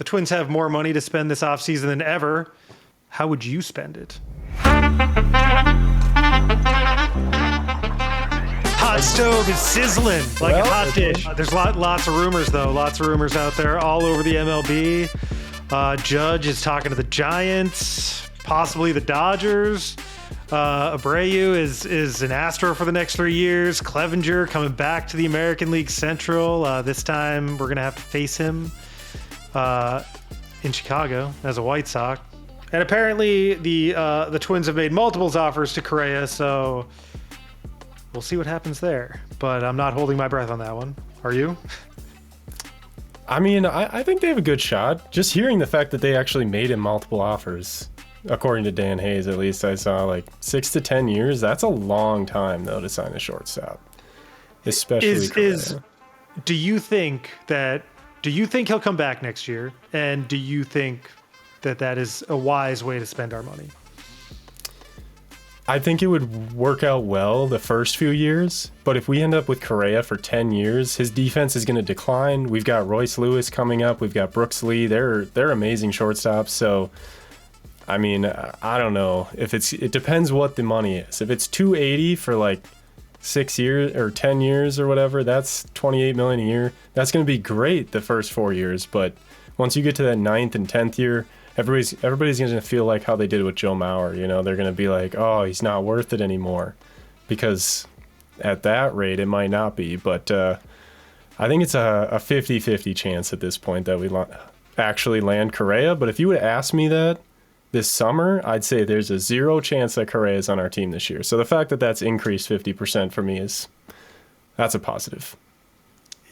The Twins have more money to spend this offseason than ever. How would you spend it? Hot stove is sizzling like a hot dish. There's lots of rumors, though. Lots of rumors out there all over the MLB. Judge is talking to the Giants, possibly the Dodgers. Abreu is an Astro for the next 3 years. Clevenger coming back to the American League Central. This time we're going to have to face him in Chicago as a White Sox. And apparently the Twins have made multiple offers to Correa, so we'll see what happens there. But I'm not holding my breath on that one. Are you? I mean, I think they have a good shot. Just hearing the fact that they actually made him multiple offers, according to Dan Hayes, at least I saw, like 6 to 10 years. That's a long time, though, to sign a shortstop, especially Correa. Do you think he'll come back next year? And do you think that is a wise way to spend our money? I think it would work out well the first few years, but if we end up with Correa for 10 years, his defense is going to decline. We've got Royce Lewis coming up. We've got Brooks Lee. They're amazing shortstops. So, I mean, I don't know if it depends what the money is. If it's $280 for like 6 years or 10 years or whatever, that's $28 million a year. That's going to be great the first 4 years, but once you get to that 9th and 10th year, everybody's going to feel like how they did with Joe Mauer. You know, they're going to be like, oh, he's not worth it anymore, because at that rate, it might not be. But I think it's a 50-50 chance at this point that we actually land Correa. But if you would ask me that this summer, I'd say there's a 0 chance that Correa is on our team this year. So the fact that that's increased 50% for me that's a positive.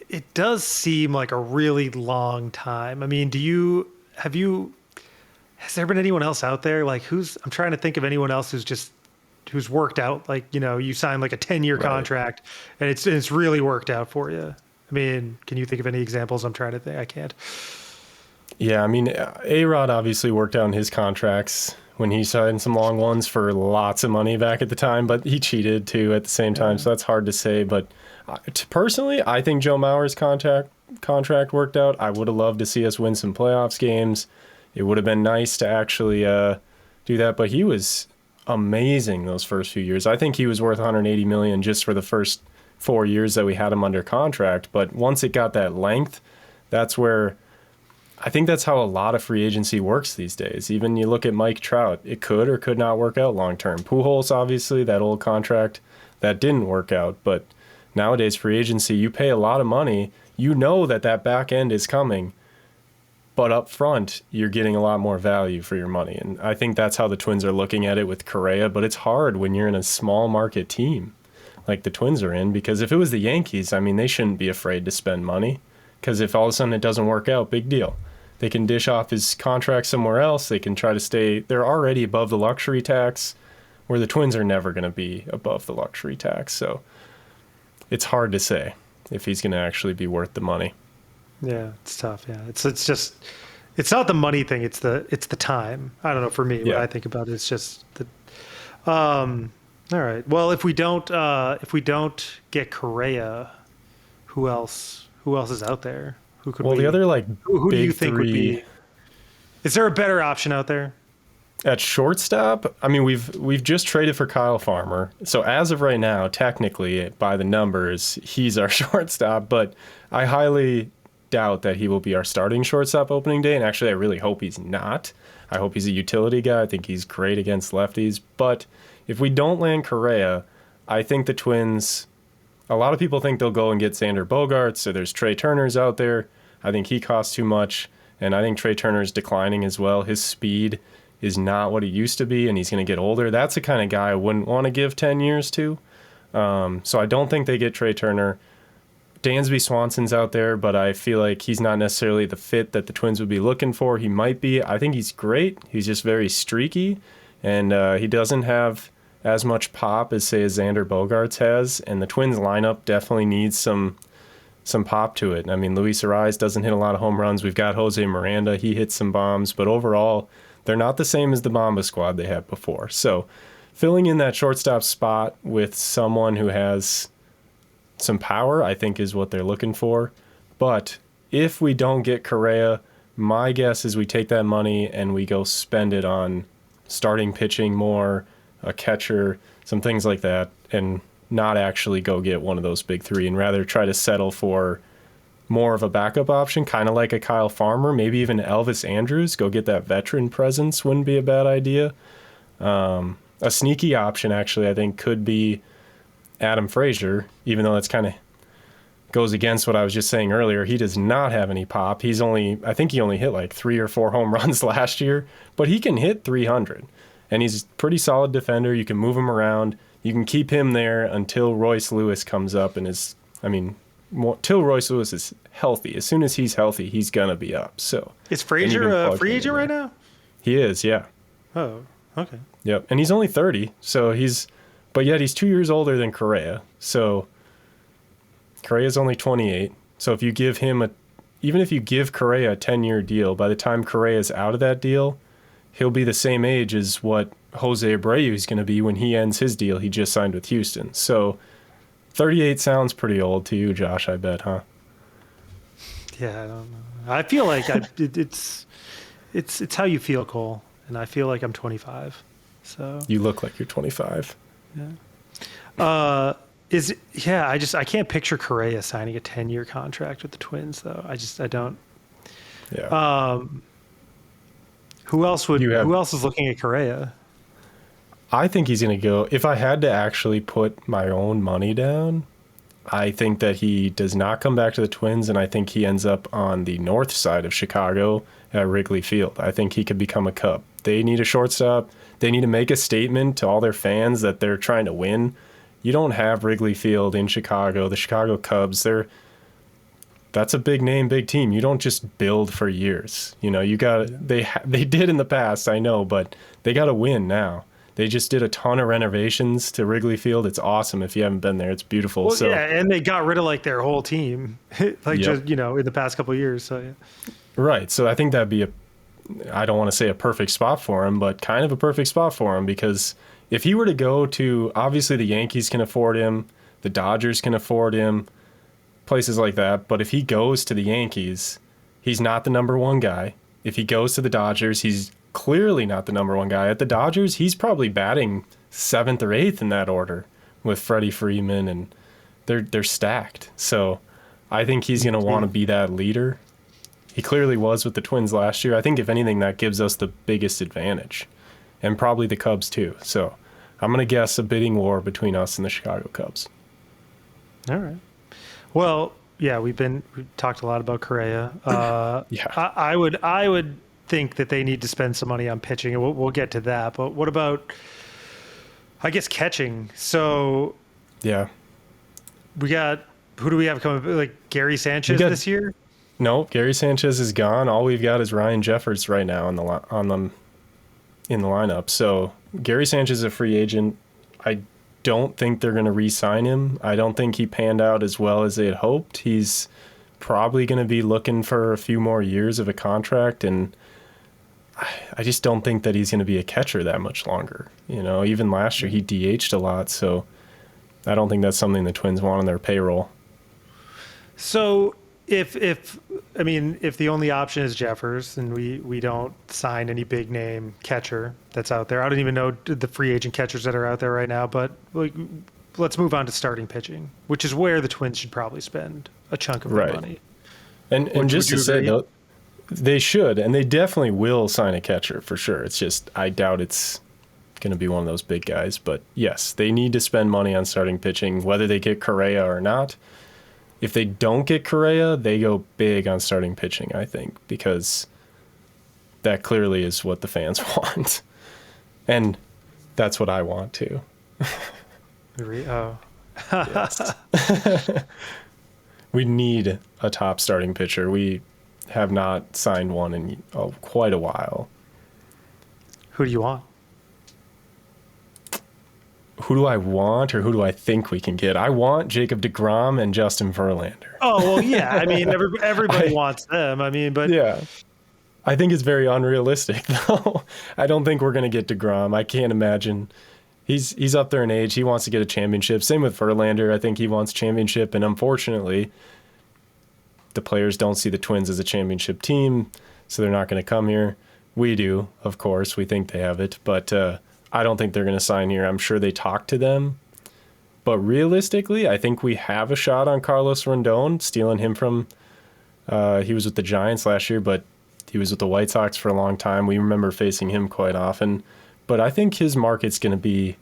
It does seem like a really long time. I mean, has there been anyone else out there? Like I'm trying to think of anyone else who's worked out, like, you know, you sign like a 10-year contract and it's really worked out for you. I mean, can you think of any examples? I'm trying to think. I can't. Yeah, I mean, A-Rod obviously worked out in his contracts when he signed some long ones for lots of money back at the time, but he cheated too at the same time, so that's hard to say. But personally, I think Joe Mauer's contract worked out. I would have loved to see us win some playoffs games. It would have been nice to actually do that, but he was amazing those first few years. I think he was worth $180 million just for the first 4 years that we had him under contract. But once it got that length, that's where I think that's how a lot of free agency works these days. Even you look at Mike Trout, it could or could not work out long term. Pujols, obviously, that old contract, that didn't work out. But nowadays, free agency, you pay a lot of money. You know that back end is coming. But up front, you're getting a lot more value for your money. And I think that's how the Twins are looking at it with Correa. But it's hard when you're in a small market team like the Twins are in, because if it was the Yankees, I mean, they shouldn't be afraid to spend money, because if all of a sudden it doesn't work out, big deal. They can dish off his contract somewhere else. They can try to stay. They're already above the luxury tax, where the Twins are never going to be above the luxury tax. So it's hard to say if he's going to actually be worth the money. Yeah, it's tough. Yeah, it's just, it's not the money thing. It's the time. I don't know. For me, what I think about it, it's just the. All right. Well, if we don't get Correa, who else is out there? Who could? Well, the other who do you think would be? Is there a better option out there? At shortstop, I mean, we've just traded for Kyle Farmer. So as of right now, technically, by the numbers, he's our shortstop. But I highly doubt that he will be our starting shortstop opening day. And actually, I really hope he's not. I hope he's a utility guy. I think he's great against lefties. But if we don't land Correa, I think the Twins, a lot of people think they'll go and get Xander Bogaerts. So there's Trey Turner's out there. I think he costs too much. And I think Trey Turner's declining as well. His speed is not what he used to be, and he's going to get older. That's the kind of guy I wouldn't want to give 10 years to. So I don't think they get Trey Turner. Dansby Swanson's out there, but I feel like he's not necessarily the fit that the Twins would be looking for. He might be. I think he's great. He's just very streaky, and he doesn't have as much pop as, say, Xander Bogaerts has, and the Twins lineup definitely needs some pop to it. I mean, Luis Ariz doesn't hit a lot of home runs. We've got Jose Miranda. He hits some bombs, but overall, they're not the same as the Mamba squad they had before. So filling in that shortstop spot with someone who has some power, I think, is what they're looking for. But if we don't get Correa, My guess is we take that money and we go spend it on starting pitching more, a catcher, some things like that, and not actually go get one of those big three, and rather try to settle for more of a backup option, kind of like a Kyle Farmer, maybe even Elvis Andrews. Go get that veteran presence wouldn't be a bad idea. A sneaky option, actually, I think could be Adam Frazier, even though that's kind of goes against what I was just saying earlier. He does not have any pop. I think he only hit like 3 or 4 home runs last year, but he can hit 300. And he's a pretty solid defender. You can move him around. You can keep him there until Royce Lewis comes up and till Royce Lewis is healthy. As soon as he's healthy, he's going to be up. So is Frazier a free agent right now? He is, yeah. Oh, okay. Yep. And he's only 30, but yet he's 2 years older than Correa. So Correa's only 28. So if you give him even if you give Correa a 10-year deal, by the time Correa's out of that deal, he'll be the same age as what Jose Abreu is going to be when he ends his deal he just signed with Houston. So 38 sounds pretty old to you, Josh, I bet, huh? Yeah, I don't know. I feel like it's how you feel, Cole, and I feel like I'm 25. So you look like you're 25. Yeah. I can't picture Correa signing a 10-year contract with the Twins, though. I don't. Yeah. Who else is looking at Correa? I think he's going to go. If I had to actually put my own money down, I think that he does not come back to the Twins, and I think he ends up on the north side of Chicago at Wrigley Field. I think he could become a Cub. They need a shortstop. They need to make a statement to all their fans that they're trying to win. You don't have Wrigley Field in Chicago. The Chicago Cubs, that's a big name, big team. You don't just build for years. They did in the past, I know, but they got to win now. They just did a ton of renovations to Wrigley Field. It's awesome if you haven't been there. It's beautiful. Well, yeah, and they got rid of like their whole team, just in the past couple of years. So yeah. Right. So I think that'd be I don't want to say a perfect spot for him, but kind of a perfect spot for him, because if he were to go to, obviously the Yankees can afford him, the Dodgers can afford him, places like that. But if he goes to the Yankees, he's not the number one guy. If he goes to the Dodgers, he's clearly not the number one guy. At the Dodgers, he's probably batting 7th or 8th in that order with Freddie Freeman, and they're stacked. So I think he's going to want to be that leader. He clearly was with the Twins last year. I think if anything, that gives us the biggest advantage, and probably the Cubs too. So I'm going to guess a bidding war between us and the Chicago Cubs. All right. Well, yeah, we've talked a lot about Correa. Yeah. I would think that they need to spend some money on pitching, and we'll get to that. But what about, I guess, catching? So yeah, who do we have coming? Like Gary Sanchez this year? No, Gary Sanchez is gone. All we've got is Ryan Jeffers right now in the lineup. So Gary Sanchez is a free agent. I don't think they're going to re-sign him. I don't think he panned out as well as they had hoped. He's probably going to be looking for a few more years of a contract, and I just don't think that he's going to be a catcher that much longer. Even last year he DH'd a lot, so I don't think that's something the Twins want on their payroll. So if the only option is Jeffers and we don't sign any big name catcher that's out there, I don't even know the free agent catchers that are out there right now, but let's move on to starting pitching, which is where the Twins should probably spend a chunk of their money. And just to say, though, they should, and they definitely will sign a catcher for sure. It's just, I doubt it's going to be one of those big guys. But yes, they need to spend money on starting pitching, whether they get Correa or not. If they don't get Correa, they go big on starting pitching, I think, because that clearly is what the fans want. And that's what I want too. Yes. We need a top starting pitcher. We have not signed one in quite a while. Who do you want? Who do I want, or who do I think we can get? I want Jacob deGrom and Justin Verlander. Oh, well, yeah. I mean, everybody wants them. I mean, but yeah. I think it's very unrealistic, though. I don't think we're going to get deGrom. I can't imagine. He's up there in age. He wants to get a championship. Same with Verlander. I think he wants championship, and unfortunately, the players don't see the Twins as a championship team. so they're not going to come here. We do, of course. We think they have it, but I don't think they're going to sign here. I'm sure they talk to them. But realistically, I think we have a shot on Carlos Rendon, stealing him from he was with the Giants last year, but he was with the White Sox for a long time. We remember facing him quite often. But I think his market's going to be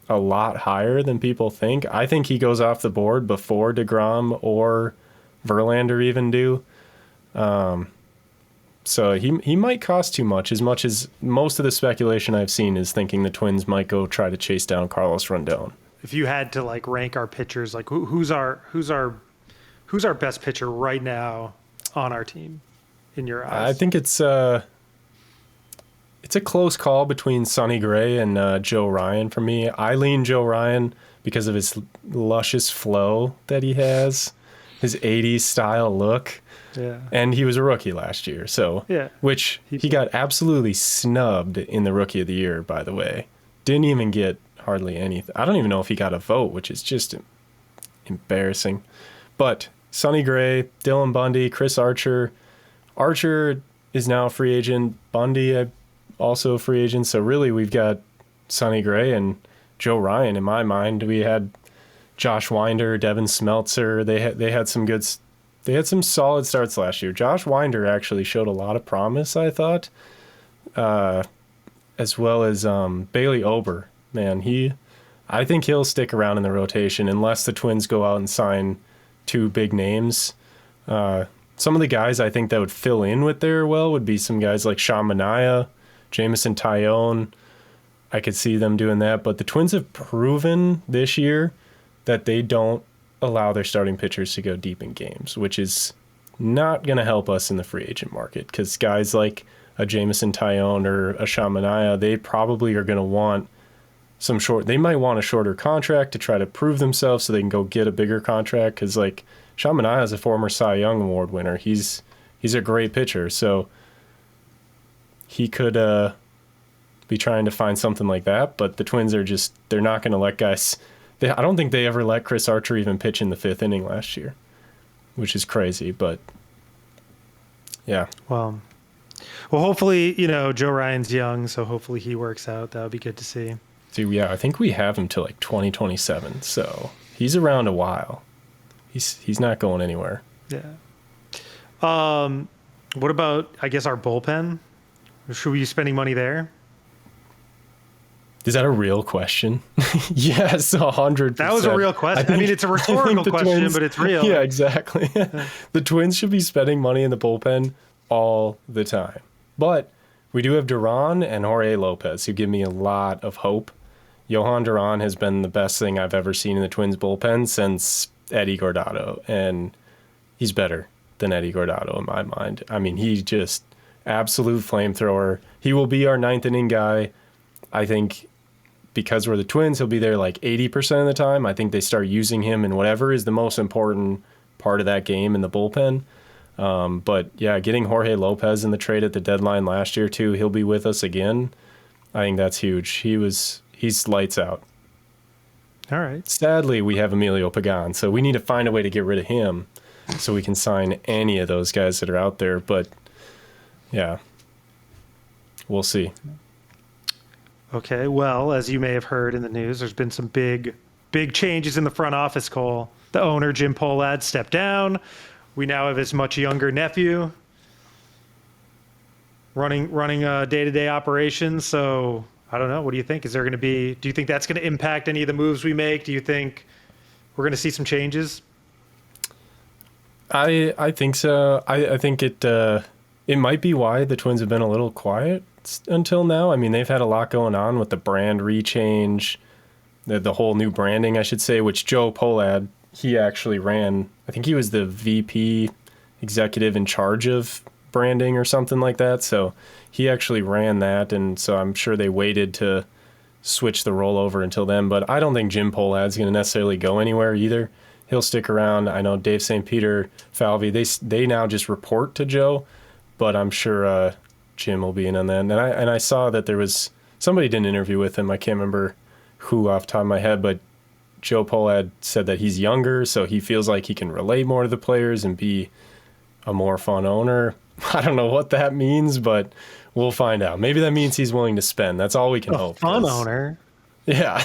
a lot higher than people think. I think he goes off the board before DeGrom or Verlander even do. So he might cost too much as most of the speculation I've seen is thinking the Twins might go try to chase down Carlos Rendon. If you had to like rank our pitchers, like who's our best pitcher right now on our team in your eyes? I think it's a close call between Sonny Gray and Joe Ryan for me. I lean Joe Ryan because of his luscious flow that he has, his 80s style look. Yeah. And he was a rookie last year, so yeah. Which he got absolutely snubbed in the Rookie of the Year, by the way. Didn't even get hardly anything. I don't even know if he got a vote, which is just embarrassing. But Sonny Gray, Dylan Bundy, Chris Archer. Archer is now a free agent. Bundy also a free agent. So really we've got Sonny Gray and Joe Ryan in my mind. We had Josh Winder, Devin Smeltzer. They had some solid starts last year. Josh Winder actually showed a lot of promise, I thought, as well as Bailey Ober. Man, I think he'll stick around in the rotation unless the Twins go out and sign two big names. Some of the guys I think that would fill in with there would be some guys like Sean Manaea, Jameson Taillon. I could see them doing that, but the Twins have proven this year that they don't allow their starting pitchers to go deep in games, which is not going to help us in the free agent market because guys like a Jameson Taillon or a Sean Manaea, they probably are going to want they might want a shorter contract to try to prove themselves so they can go get a bigger contract because like Sean Manaea is a former Cy Young Award winner. He's a great pitcher, so he could be trying to find something like that, but the Twins they're not going to let guys. I don't think they ever let Chris Archer even pitch in the 5th inning last year, which is crazy, but yeah. Well, hopefully, Joe Ryan's young, so hopefully he works out. That would be good to see. So, yeah, I think we have him till like 2027, so he's around a while. He's not going anywhere. Yeah. What about, I guess, our bullpen? Should we be spending money there? Is that a real question? Yes, 100%. That was a real question. I mean, it's a rhetorical question, Twins, but it's real. Yeah, exactly. The Twins should be spending money in the bullpen all the time. But we do have Duran and Jorge Lopez, who give me a lot of hope. Johan Duran has been the best thing I've ever seen in the Twins bullpen since Eddie Guardado, and he's better than Eddie Guardado in my mind. I mean, he's just absolute flamethrower. He will be our 9th inning guy. I think because we're the Twins, he'll be there like 80% of the time. I think they start using him in whatever is the most important part of that game in the bullpen. But yeah, getting Jorge Lopez in the trade at the deadline last year too, he'll be with us again. I think that's huge. He's lights out. All right. Sadly, we have Emilio Pagan, so we need to find a way to get rid of him so we can sign any of those guys that are out there. But yeah, we'll see. Okay, well, as you may have heard in the news, there's been some big changes in the front office, Cole. The owner, Jim Pohlad, stepped down. We now have his much younger nephew running day-to-day operations. So I don't know. What do you think? Do you think that's going to impact any of the moves we make? Do you think we're going to see some changes? I think so. I think it might be why the Twins have been a little quiet until now. I mean, they've had a lot going on with the brand rechange, the whole new branding, I should say, which Joe Pohlad, he actually ran. I think he was the VP executive in charge of branding or something like that. So he actually ran that, and so I'm sure they waited to switch the rollover until then. But I don't think Jim Pohlad's going to necessarily go anywhere either. He'll stick around. I know Dave St. Peter, Falvey, they now just report to Joe, but I'm sure Jim will be in on that. And I saw that there was somebody did an interview with him. I can't remember who off the top of my head, but Joe Pohlad said that he's younger, so he feels like he can relate more to the players and be a more fun owner. I don't know what that means, but we'll find out. Maybe that means he's willing to spend. That's all we can hope. Fun owner. Yeah.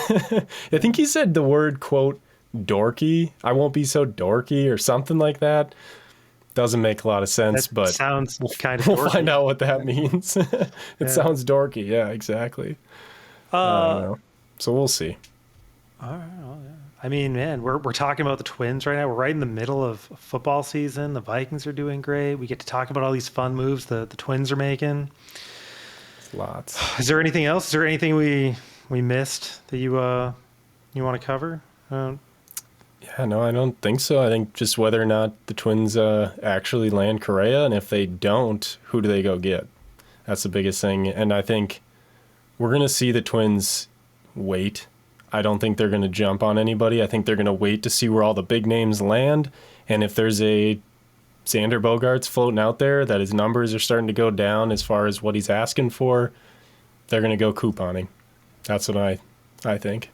I think he said the word, quote, dorky. I won't be so dorky or something like that. Doesn't make a lot of sense, but sounds kind of we'll dorky. find out what that means. It sounds dorky. Yeah, exactly. I don't know. So we'll see. All right. Well, yeah. I mean, man, we're talking about the Twins right now. We're right in the middle of football season. The Vikings are doing great. We get to talk about all these fun moves the Twins are making. Lots. Is there anything else? Is there anything we missed that you want to cover? Yeah, no, I don't think so. I think just whether or not the Twins actually land Correa, and if they don't, who do they go get? That's the biggest thing. And I think we're going to see the Twins wait. I don't think they're going to jump on anybody. I think they're going to wait to see where all the big names land. And if there's a Xander Bogaerts floating out there that his numbers are starting to go down as far as what he's asking for, they're going to go couponing. That's what I think.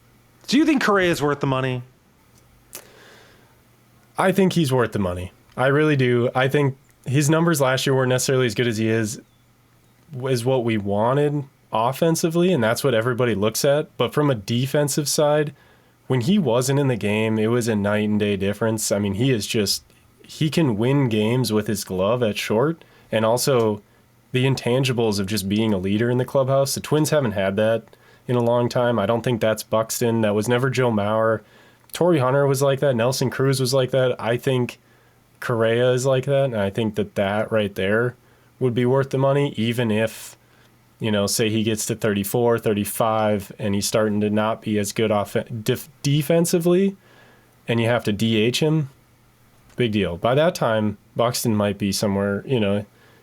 Do you think Correa is worth the money? I think he's worth the money. I really do. I think his numbers last year weren't necessarily as good as he is what we wanted offensively, and that's what everybody looks at. But from a defensive side, when he wasn't in the game, it was a night and day difference. I mean, he can win games with his glove at short, and also the intangibles of just being a leader in the clubhouse. The Twins haven't had that in a long time. I don't think that's Buxton. That was never Joe Mauer. Torrey Hunter was like that. Nelson Cruz was like that. I think Correa is like that, and I think that right there would be worth the money, even if, say he gets to 34, 35, and he's starting to not be as good defensively, and you have to DH him, big deal. By that time, Buxton might be somewhere,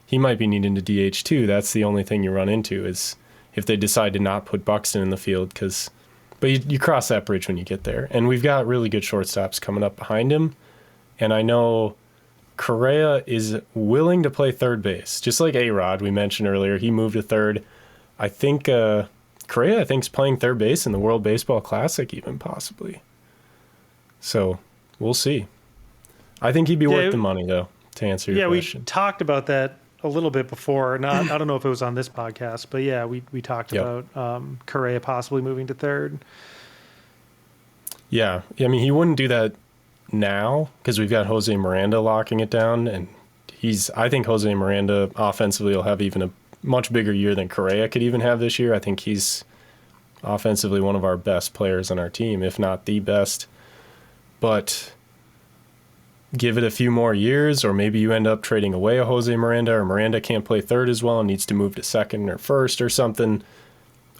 he might be needing to DH too. That's the only thing you run into is if they decide to not put Buxton in the field, but you cross that bridge when you get there. And we've got really good shortstops coming up behind him, and I know Correa is willing to play third base, just like A-Rod we mentioned earlier. He moved to third. I think Correa, is playing third base in the World Baseball Classic, even possibly. So we'll see. I think he'd be worth the money, though, to answer your question. Yeah, we talked about that a little bit before. I don't know if it was on this podcast, but yeah, we talked about Correa possibly moving to third. Yeah, I mean, he wouldn't do that now because we've got Jose Miranda locking it down, and I think Jose Miranda offensively will have even a much bigger year than Correa could even have this year. I think he's offensively one of our best players on our team, if not the best. But give it a few more years, or maybe you end up trading away a Jose Miranda, or Miranda can't play third as well and needs to move to second or first or something.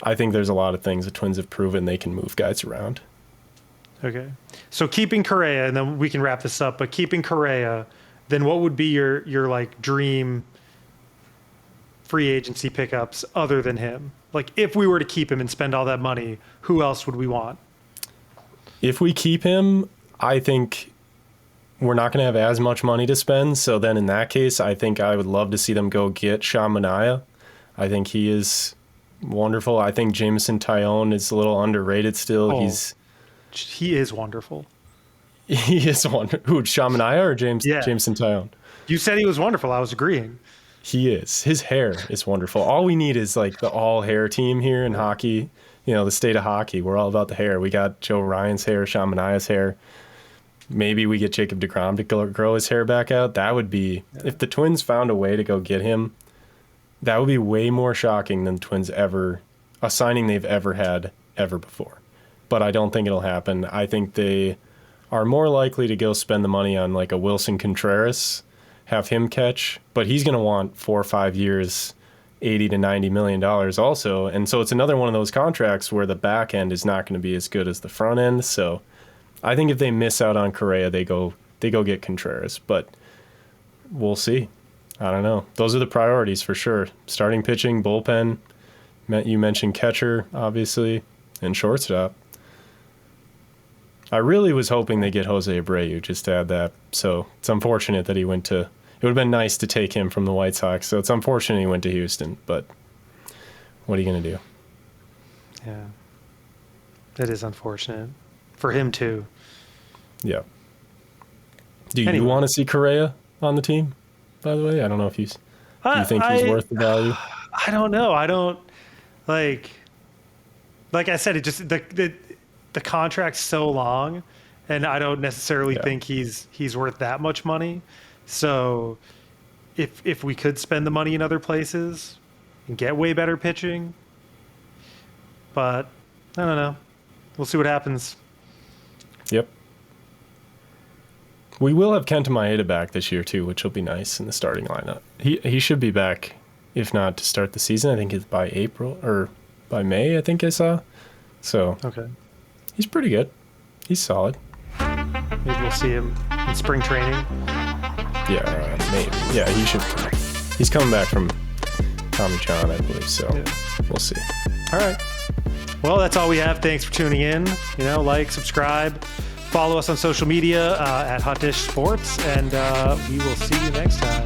I think there's a lot of things the Twins have proven they can move guys around. Okay. So keeping Correa, and then we can wrap this up, but keeping Correa, then what would be your like dream free agency pickups other than him? Like if we were to keep him and spend all that money, who else would we want? If we keep him, I think we're not going to have as much money to spend. So then in that case, I think I would love to see them go get Sean Manaea. I think he is wonderful. I think Jameson Taillon is a little underrated still. He is wonderful. He is wonderful. Who, Sean Manaea or Jameson Taillon? You said he was wonderful. I was agreeing. He is. His hair is wonderful. All we need is like the all hair team here in hockey. The state of hockey. We're all about the hair. We got Joe Ryan's hair, Sean Manaea's hair. Maybe we get Jacob deGrom to grow his hair back out. That would be, if the Twins found a way to go get him, that would be way more shocking than the Twins a signing they've ever had ever before. But I don't think it'll happen. I think they are more likely to go spend the money on like a Wilson Contreras, have him catch, but he's going to want 4 or 5 years, $80 to $90 million also. And so it's another one of those contracts where the back end is not going to be as good as the front end. So I think if they miss out on Correa, they go get Contreras, but we'll see. I don't know. Those are the priorities for sure. Starting pitching, bullpen. You mentioned catcher, obviously, and shortstop. I really was hoping they get Jose Abreu, just to add that. So it's unfortunate that he went to. It would have been nice to take him from the White Sox. So it's unfortunate he went to Houston, but what are you going to do? Yeah, that is unfortunate for him too. Yeah. Do you want to see Correa on the team? By the way, I don't know if he's. Do you think he's worth the value? I don't know. I don't like I said, it just the contract's so long, and I don't necessarily think he's worth that much money. So if we could spend the money in other places and get way better pitching, but I don't know. We'll see what happens. Yep. We will have Kenta Maeda back this year too, which will be nice in the starting lineup. He should be back, if not to start the season. I think it's by April or by May, I think I saw. So okay, he's pretty good. He's solid. Maybe we'll see him in spring training. Yeah, maybe. Yeah, he should. He's coming back from Tommy John, I believe. So we'll see. All right. Well, that's all we have. Thanks for tuning in. Like, subscribe, follow us on social media at Hot Dish Sports, and we will see you next time.